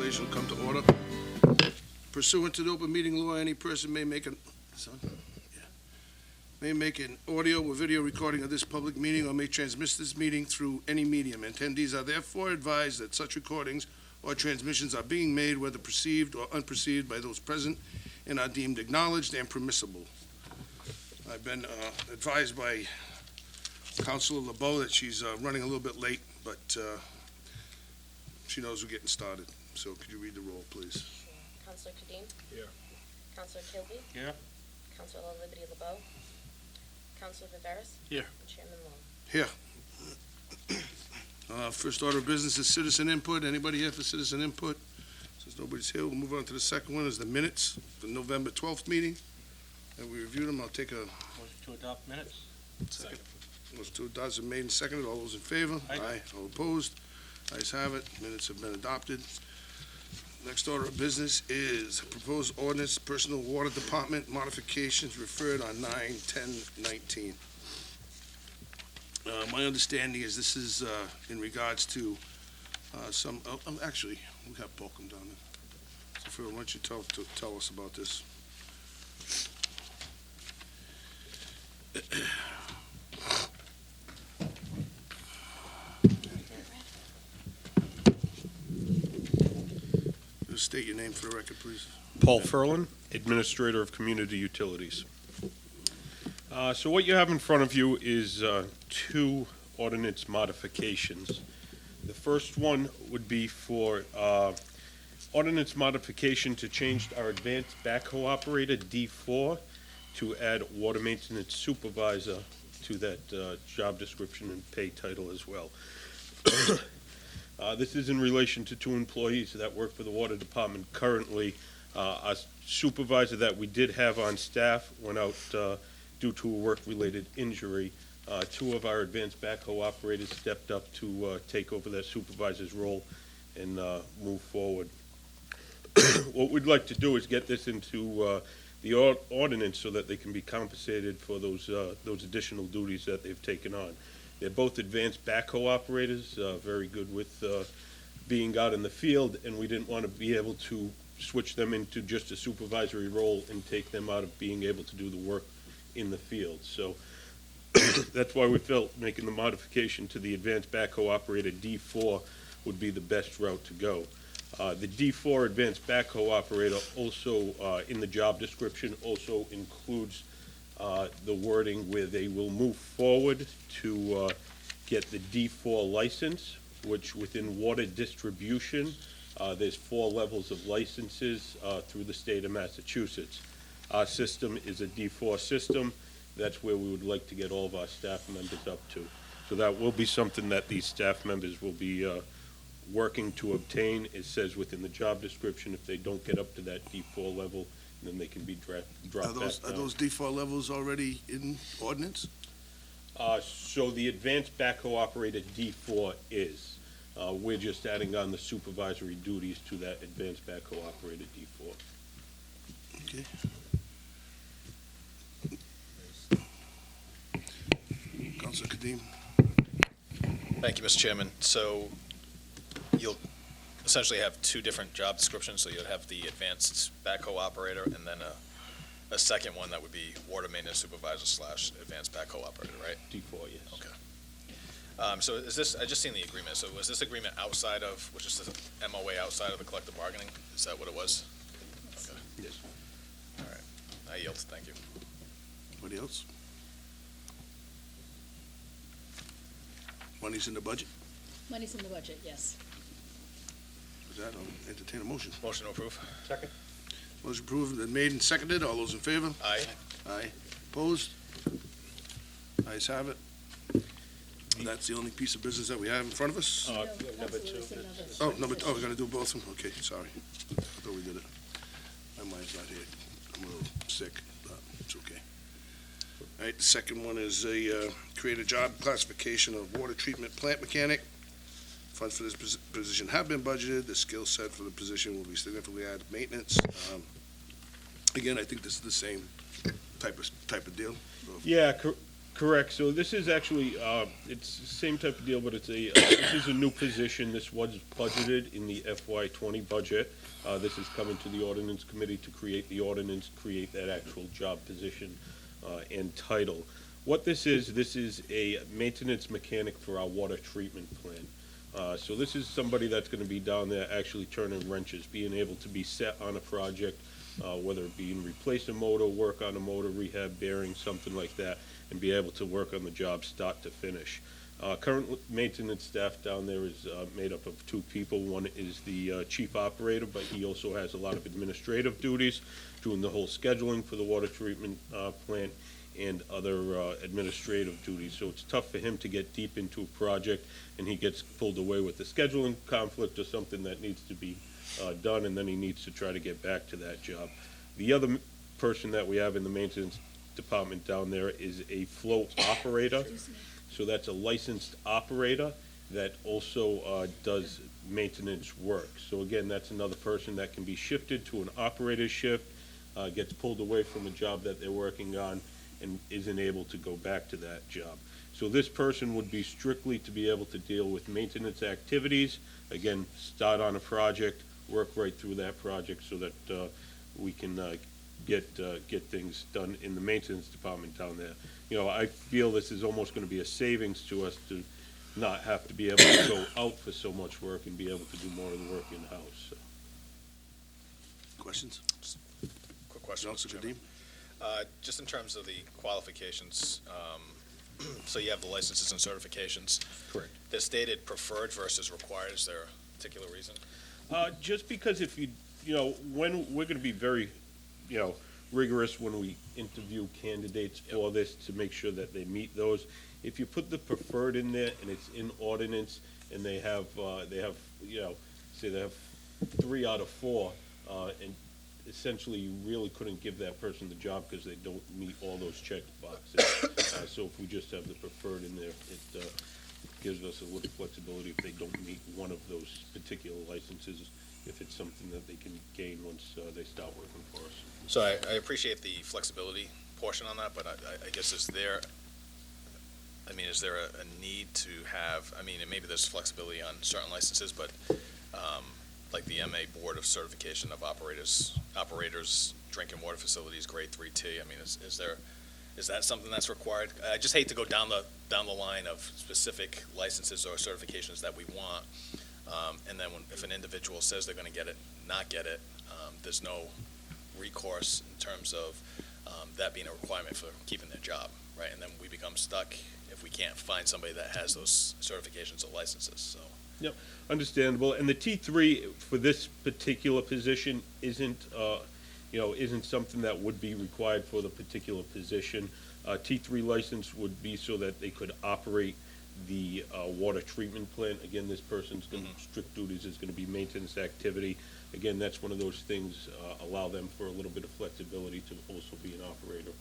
legislation will come to order. Pursuant to the open meeting law, any person may make an audio or video recording of this public meeting or may transmit this meeting through any medium. Attendees are therefore advised that such recordings or transmissions are being made, whether perceived or unperceived, by those present and are deemed acknowledged and permissible. I've been advised by Councilor LeBeau that she's running a little bit late, but she knows we're getting started. So could you read the roll, please? Councilor Kadim? Here. Councilor Kilby? Here. Councilor Liberty LeBeau? Councilor Viveras? Here. And Chairman Long. Here. First order of business is citizen input. Anybody here for citizen input? Since nobody's here, we'll move on to the second one, is the minutes for November 12th meeting. And we reviewed them. I'll take a Motion to adopt minutes. second. Those two adopt are made and seconded. All those in favor? Aye. All opposed? Ayes have it. Minutes have been adopted. Next order of business is proposed ordinance, personal water department modifications referred on 9/10/19. My understanding is this is in regards to some, actually, we have Bolcom down there. So Phil, why don't you tell us about this? Just state your name for the record, please. Paul Ferlin, Administrator of Community Utilities. So what you have in front of you is two ordinance modifications. The first one would be for ordinance modification to change our advanced backhoe operator, D4, to add water maintenance supervisor to that job description and pay title as well. This is in relation to two employees that work for the water department currently. A supervisor that we did have on staff went out due to a work-related injury. Two of our advanced backhoe operators stepped up to take over that supervisor's role and move forward. What we'd like to do is get this into the ordinance so that they can be compensated for those additional duties that they've taken on. They're both advanced backhoe operators, very good with being out in the field, and we didn't want to be able to switch them into just a supervisory role and take them out of being able to do the work in the field. So that's why we felt making the modification to the advanced backhoe operator D4 would be the best route to go. The D4 advanced backhoe operator also, in the job description, also includes the wording where they will move forward to get the D4 license, which within water distribution, there's 4 levels of licenses through the state of Massachusetts. Our system is a D4 system. That's where we would like to get all of our staff members up to. So that will be something that these staff members will be working to obtain. It says within the job description, if they don't get up to that D4 level, then they can be dropped back down. Are those D4 levels already in ordinance? So the advanced backhoe operator D4 is. We're just adding on the supervisory duties to that advanced backhoe operator D4. Okay. Councilor Kadim? Thank you, Mr. Chairman. So you'll essentially have two different job descriptions. So you'll have the advanced backhoe operator and then a second one that would be water maintenance supervisor / advanced backhoe operator, right? D4, yes. Okay. So is this, I just seen the agreement. So was this agreement outside of, was this the MOA outside of the collective bargaining? Is that what it was? Okay. Yes. All right. I yield. Thank you. Anybody else? Money's in the budget? Money's in the budget, yes. With that, I'll entertain a motion. Motion to approve. Second. Motion approved and made and seconded. All those in favor? Aye. Aye. Opposed? Ayes have it. And that's the only piece of business that we have in front of us? No, number Council, two. it's another- We're gonna do both of them? Okay, sorry. I thought we did it. My mind's not here. I'm a little sick, but it's okay. All right, the second one is create a job classification of water treatment plant mechanic. Funds for this position have been budgeted. The skill set for the position will be significantly added to maintenance. Again, I think this is the same type of deal. Yeah, Correct, so this is actually, it's the same type of deal, but it's this is a new position. This was budgeted in the FY20 budget. This is coming to the ordinance committee to create the ordinance, create that actual job position and title. What this is a maintenance mechanic for our water treatment plant. So this is somebody that's gonna be down there actually turning wrenches, being able to be set on a project, whether it be in replace a motor, work on a motor, rehab bearing, something like that, and be able to work on the job start to finish. Current maintenance staff down there is made up of two people. One is the chief operator, but he also has a lot of administrative duties, doing the whole scheduling for the water treatment plant and other administrative duties. So it's tough for him to get deep into a project, and he gets pulled away with the scheduling conflict or something that needs to be done, and then he needs to try to get back to that job. The other person that we have in the maintenance department down there is a flow operator. So that's a licensed operator that also does maintenance work. So again, that's another person that can be shifted to an operator's shift, gets pulled away from a job that they're working on, and isn't able to go back to that job. So this person would be strictly to be able to deal with maintenance activities, again, start on a project, work right through that project so that we can get things done in the maintenance department down there. You know, I feel this is almost gonna be a savings to us to not have to be able to go out for so much work and be able to do more of the work in-house, so. Questions? Quick question, Councilor Mr. Chairman. Kadim? Just in terms of the qualifications, so you have the licenses and certifications. Correct. They're stated preferred versus required. Is there a particular reason? Just because if you know, when, we're gonna be very, rigorous when we interview candidates for this to make sure that they meet those. If you put the preferred in there and it's in ordinance and they have, say they have 3 out of 4, and essentially you really couldn't give that person the job because they don't meet all those check boxes. So if we just have the preferred in there, it gives us a little flexibility if they don't meet one of those particular licenses, if it's something that they can gain once they start working for us. So I appreciate the flexibility portion on that, but I guess is there a need to have, and maybe there's flexibility on certain licenses, but like the MA Board of Certification of Operators, drinking water facilities, grade 3T, is that something that's required? I just hate to go down the line of specific licenses or certifications that we want, and then if an individual says they're gonna get it, not get it, there's no recourse in terms of that being a requirement for keeping their job, right? And then we become stuck if we can't find somebody that has those certifications or licenses, so. Yep, understandable. And the T3 for this particular position isn't something that would be required for the particular position. T3 license would be so that they could operate the water treatment plant. Again, this person's strict duties is gonna be maintenance activity. Again, that's one of those things, allow them for a little bit of flexibility to also be an operator,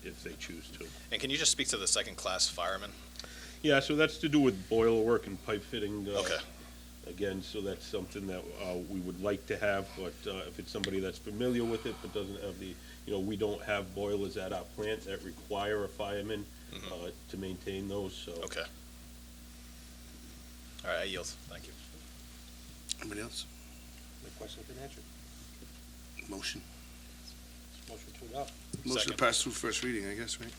if they choose to. And can you just speak to the second-class fireman? Yeah, so that's to do with boiler work and pipe fitting. Okay. Again, so that's something that we would like to have, but if it's somebody that's familiar with it but doesn't have the, we don't have boilers at our plant that require a fireman to maintain those, so. Okay. All right, I yield. Thank you. Anybody else? My question has been answered. Motion? Motion to adopt. Motion to Second. pass through first reading, I guess, right?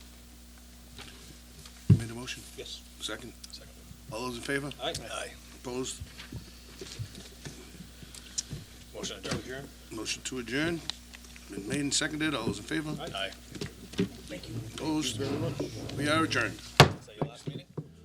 You made a motion? Yes. Second? Second. All those in favor? Aye. Aye. Opposed? Motion To adjourned. adjourn. Motion to adjourn. Been made and seconded. All those in favor? Aye. Opposed? We are adjourned.